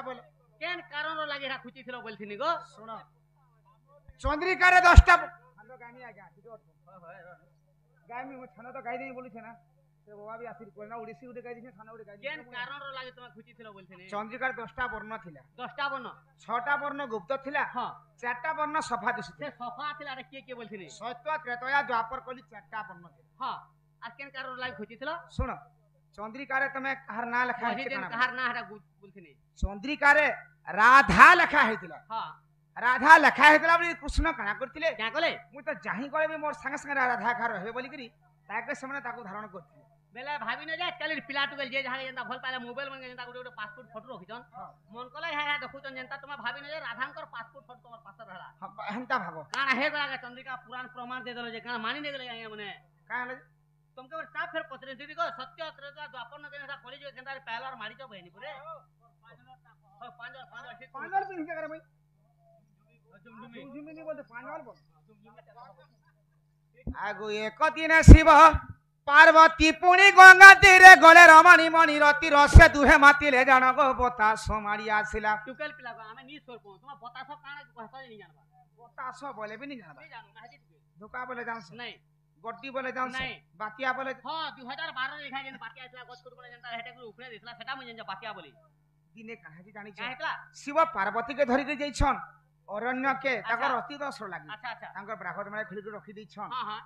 बोलो केन कारण रो लागि रा खुची थिलो बोलथिनी गो सुनो चंद्रिका रे 10टा हेलो गामी आ गया गामी मो छन तो गाई देई बोलु छे ना से बाबा भी आसी कोना ओडिसी उडे गाई दिछे छन उडे गाई केन कारण रो लागि तुम खुची थिलो बोलथिनी चंद्रिका रे 10टा वर्ण थिला 10टा बन 6टा वर्ण गुप्त थिला हां 4टा वर्ण सफा दिसु से सफा थिला रे के बोलथिनी सत्य त्रेतया द्वापर कली 4टा वर्ण थिला हां आ केन कारण रो लागि खुची थिलो सुन चंद्रिका रे तमे कहर ना लिखा कहि दिन कहर ना हरा बोलथिनी चंद्रिका रे राधा लिखा हेतिला हां राधा लिखा हेतिला बोली कृष्ण कणा करथिले क्या कले मु तो जाहि गले भी मोर संग संग राधा खा रहे बोली करी ताके समय ताको धारण करथिले बेला भाभी न जा काली पिला टुगल जे जहा जनता भल पाले मोबाइल मन जनता गुटे गुटे पासपोर्ट फोटो रखिछन मन कला हा देखुछन जनता तुम भाभी न जा राधांकर पासपोर्ट फोटो तमर पास रहला हंता भागो काना हे गला चंद्रिका पुराण प्रमाण दे देलो जे काना मानी दे गेले आया मने का हले तुमके और साफ फेर पत्रे दीदी को सत्य त्रेता द्वापर न देना कॉलेज के केंदार पहला और मारी तो बहनी पूरे पांच और भी क्या करे भाई झुमझुमी नहीं बोलते पांच और बोल आगो एक दिन शिव पार्वती पुणी गंगा तीरे गले रमणी मणि रति रसे दुहे माती ले जान गो बतास मारी आसिला टुकल पिला हमें नी सोर को तुम बतास काना कहता नहीं जानबा बतास बोले भी नहीं जानबा नहीं जानू ना धोखा बोले जान नहीं गड्डी बोले जान नहीं बातिया बोले हां 2012 रे लिखा जेन बातिया आइतला गछकुर बोले जनता हेटे को उखरे दिसला सेटा मुझे जन बातिया बोली दिने कहाजी जानी का हेतला शिव पार्वती के धरि के जइछन अरण्य के ताकर अति दस लागी अच्छा अच्छा तांकर ब्राह्मण माने खिल के रखी दैछन हां हां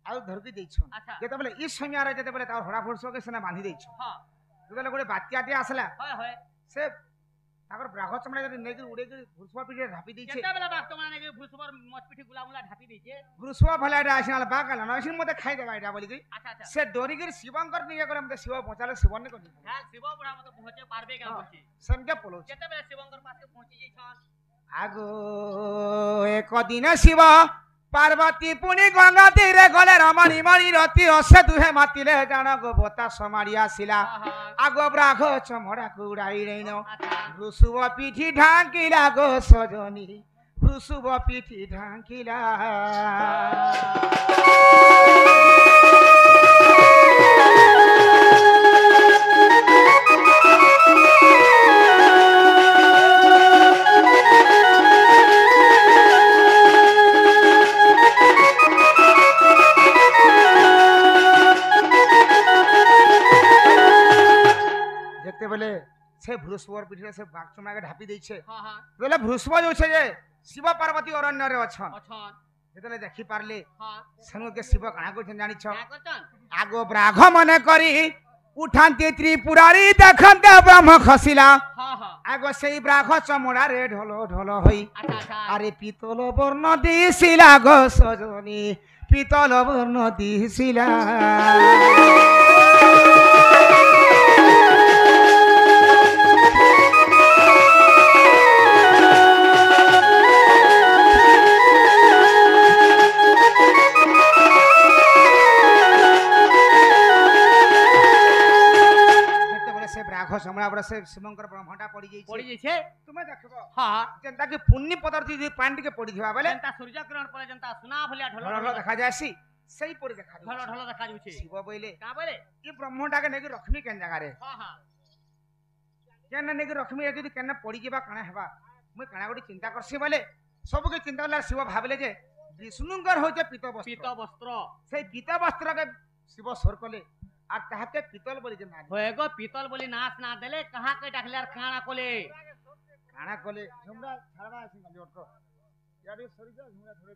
आउ धर के दैछन अच्छा जेते बोले ई संज्ञा रे जेते बोले तार हड़ा फुरसो के सना बांधी दैछन हां जेते गोटे बातिया दे आसला होय होय से ताकर ब्राह्मण चमड़ा जदी नेगी उड़े के फुरसो पीठे ढापी दैछे केता बेला बात माने के फुसबर मचपिठी गुलामुला ढापी देछे फुरसो भला डा आसिनाल बागला नसिन मते खाइ देबा एटा बोली गई अच्छा अच्छा से डोरी के शिवंकर निगे करे मते शिव पहुंचाले शिवन ने करी हां शिव बुढ़ा मत पहुंचे पारबे का बोलची संज्ञा पोलो केता बेला शिवंकर पास के पहुंची जई छन आगो एक दिन शिव पार्वती पुणी गंगा तीरे गले रमणी मणि रति रसे दुहे मातिले जान गो बता समाड़ी आसिला आगो ब्राघ चमड़ा को उड़ाई रेनो भृसुव पीठी ढांकिला गो सजनी भृसुव पीठी ढांकिला बोले से भृसुवर पीठे से बागचुमा के ढापी दैछे हां हां बोले भृसुव जो छे जे शिव पार्वती अरण्य रे अछन अछन जेतले देखि पारले हां सनु के शिव काना को जानि छ का करतन आगो ब्राघ मने करी उठांती त्रिपुरारी देखंते ब्रह्म खसिला हां हां आगो सेई ब्राघ चमड़ा रे ढोलो ढोलो होई अच्छा अच्छा अरे पीतल वर्ण दिसिला गो सजनी पीतल वर्ण दिसिला समड़ा बड़ा से शिवंकर ब्रह्मटा पड़ी जाई छे तुमे देखबो हां जनता के पुण्य पदार्थ जे पांडी के पड़ी दिबा बोले जनता सूर्य किरण पड़े जनता सुना भलिया ढलो ढलो देखा जायसी सही पड़ी देखा ढलो ढलो देखा जाउछे शिव बोले का बोले ई ब्रह्मटा के नेकी रखमी केन जगह रे हां हां केन नेकी रखमी यदि केन पड़ी जेबा कणा हेबा मु कणा गोटी चिंता करसी बोले सब के चिंता ला शिव भाबले जे विष्णुंकर होचे पीत वस्त्र से पीत वस्त्र के शिव स्वर कले আর তাহাতে পিতল বলি যে না होएगो पीतल बोली नाच ना देले कहां के डाकले আর काना कोले झुमरा छाड़वा আছে না জোট यार सरी जा झुमरा थोड़े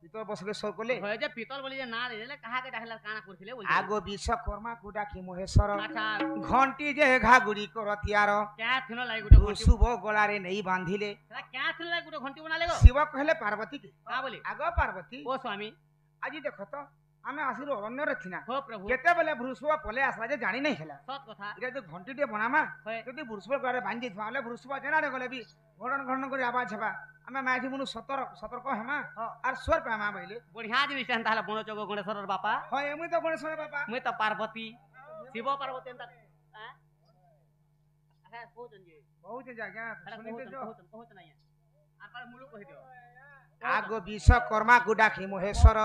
पीतल बसले सर कोले होए जे पीतल बोली जे ना देले कहां के डाकले काना करथिले बोली आगो विश्वकर्मा को डाकी महेश्वर अच्छा घंटी जे घागुड़ी करतियार क्या थिनो लाई गुटे घंटी शुभ गलारे नहीं बांधिले क्या थिनो लाई गुटे घंटी बना लेगो शिव कहले पार्वती के का बोली आगो पार्वती ओ स्वामी आज देखो तो आमे आसिरो अरण्य रथिना हो प्रभु केते बेले भृसुव पले आसला जे जानि नै हेला सत कथा इरे जो घंटी टे बनामा जदी भृसुव करे बांधी थाले भृसुव जेना रे गले भी घड़न घड़न करी आवाज हेबा आमे माथि मुनु सतर्क हेमा आर स्वर पामा बइले बढ़िया जिनिस ताला बण जगो गणेश्वर बापा होय एमु तो गणेश्वर बापा मैं तो पार्वती शिव पार्वती अंत हैं अच्छा बहुत जगह सुनिते जो बहुत नहीं है आर पर मुलु कहि दियो आगो विश्वकर्मा को डाकी महेश्वर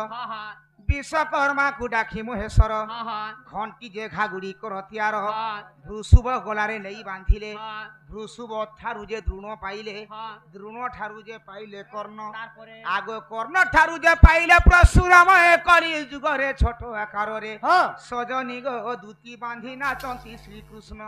विश्वकर्मा को डाकी महेश्वर हां हां घंटी जे घागुड़ी कर हथियार हां भृषुभ गलारे नहीं बांधिले हां भृषुभ ठारू जे द्रोण पाइले हां द्रोण ठारू जे पाइले कर्ण तारपरे आगो कर्ण ठारू जे पाइले परशुराम ए कली जुगरे छोट आकार रे हाँ सजनी गो दूती बांधी नाचंती श्री कृष्ण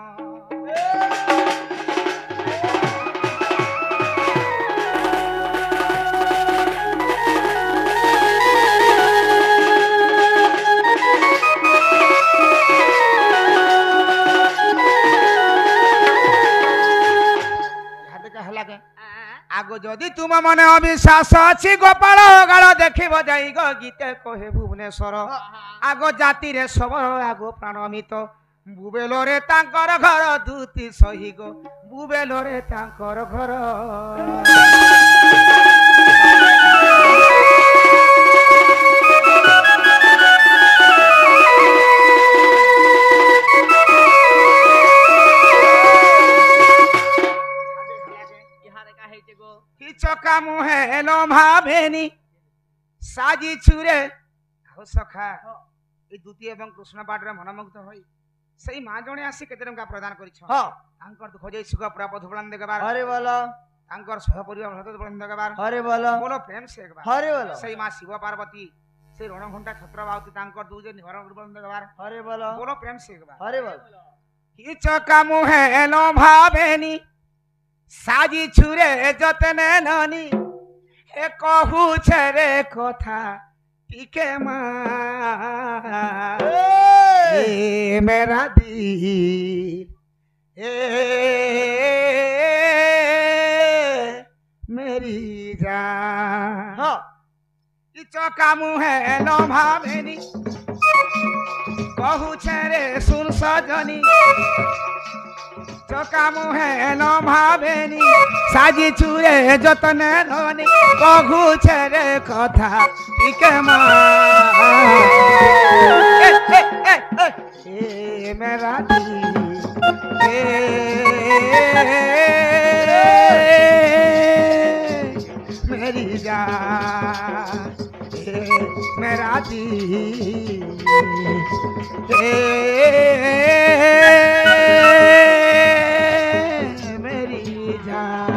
आगो जदि तुम मन अविश्वास अच्छी गोपाल गाड़ देखिब जाई गो गीते कहे भुवनेश्वर आगो जाति रे सबल आगो प्राणमित बुबेलो रे तांकर घर दूती सही गो बुबेलो रे तांकर घर चका मुहे लो भावेनी साजी छुरे हो सखा ए द्वितीय एवं कृष्ण पाठ रे मनमुग्ध होई सही मां जणे आसी केते टंका प्रदान करिछ हाँ तांकर दुख जई सुगा पूरा पथुबलान देगबार हरे बोलो तांकर सह परिवार हत बलन देगबार हरे बोलो बोलो प्रेम से एकबार हरे बोलो सही मां शिव पार्वती से रणघंटा छत्रबावती तांकर दूजे निवारण बलन देगबार हरे बोलो बोलो प्रेम से एकबार हरे बोलो कि चका मुहे लो भावेनी साजी छुरे जतने ननी ए कहू छरे कथा टिके ए मेरा दिल ए मेरी जान हाँ ई चका मुहे लो भावेनी कहू छरे सुन सजनी चका मुहे लो भावेनी साजी छुरे जतने धनी कहू छरे कथा टिके ए मेरा दिल मेरी जान मेरा दिल मेरी जान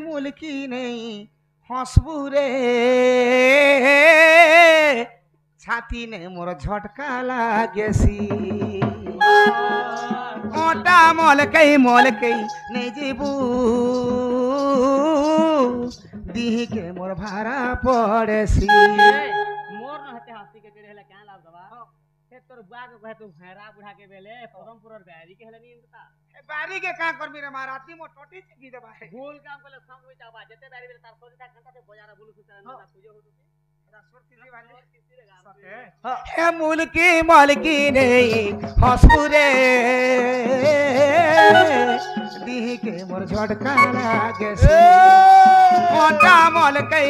मुल्की नहीं हंसबू रे छाती ने मोर झटका लागेसी ओटा मोलकई नहीं जीबू दीही के मोर भाड़ा पड़ेसी मोर न हते हंसी के केड़े हला क्या लाभ दवा से तोर बुआ के कहे तू हैरा बुढ़ा के बेले परमपुर और बैरी के हला नहीं इंता बारी के का करबी रे माराती मो टोटी चिकी देबा है भूल काम कोले संग में जाबा जते बैरी बेले तार सोची था घंटा से बजारा बोलू सुता ना पूजा हो तुसी हे मुल्की नहीं हंसपुरे दीही के मोर झटका लागे से मोटा मोलकई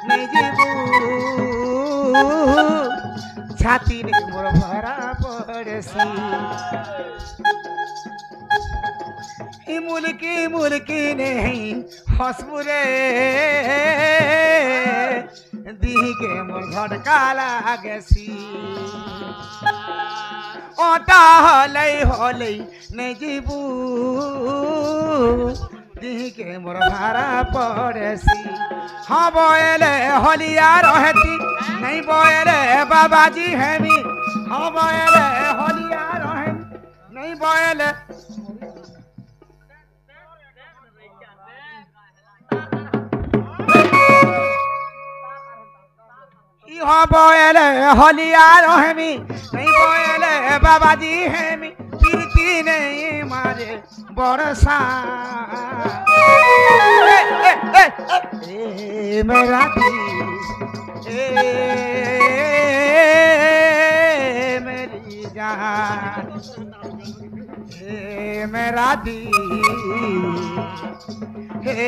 नहीं जीबू छाती ने मोर भरा पड़ेसी मुल्की नहीं हंसपुरे दीही के मोर झटका लागेसी ओटा होलै नहीं जीबू दीही के मोर भाड़ा पड़ेसी हाँ बोले होलिया रहती नहीं बोले बाबाजी हेमी हाँ बोले होलिया रहे नहीं बोले बोले होलिया हेमी नहीं बोले बाबाजी हेमी कीर्ति দিনে মারে বর্ষা এ মেরা দিল এ মেরি জান এ মেরা দিল हे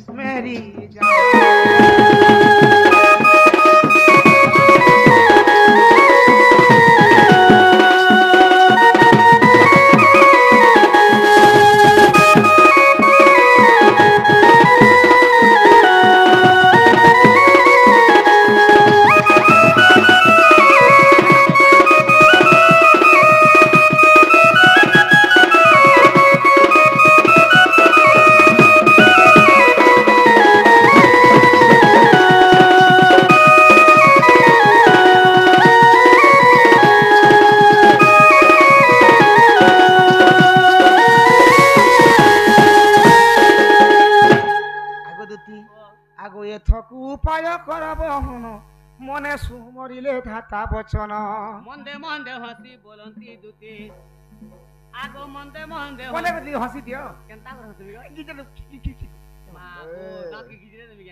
मेरी আগো এথকু উপায় করব হন মনে সুমরিলে ধাতা বচন মন্দে মন্দে হসি বলন্তি দুতি আগো মন্দে মন্দে মনে হসি দিও কেনতা করে হসি গীতে মা দাঁত কি গিজরে দেবি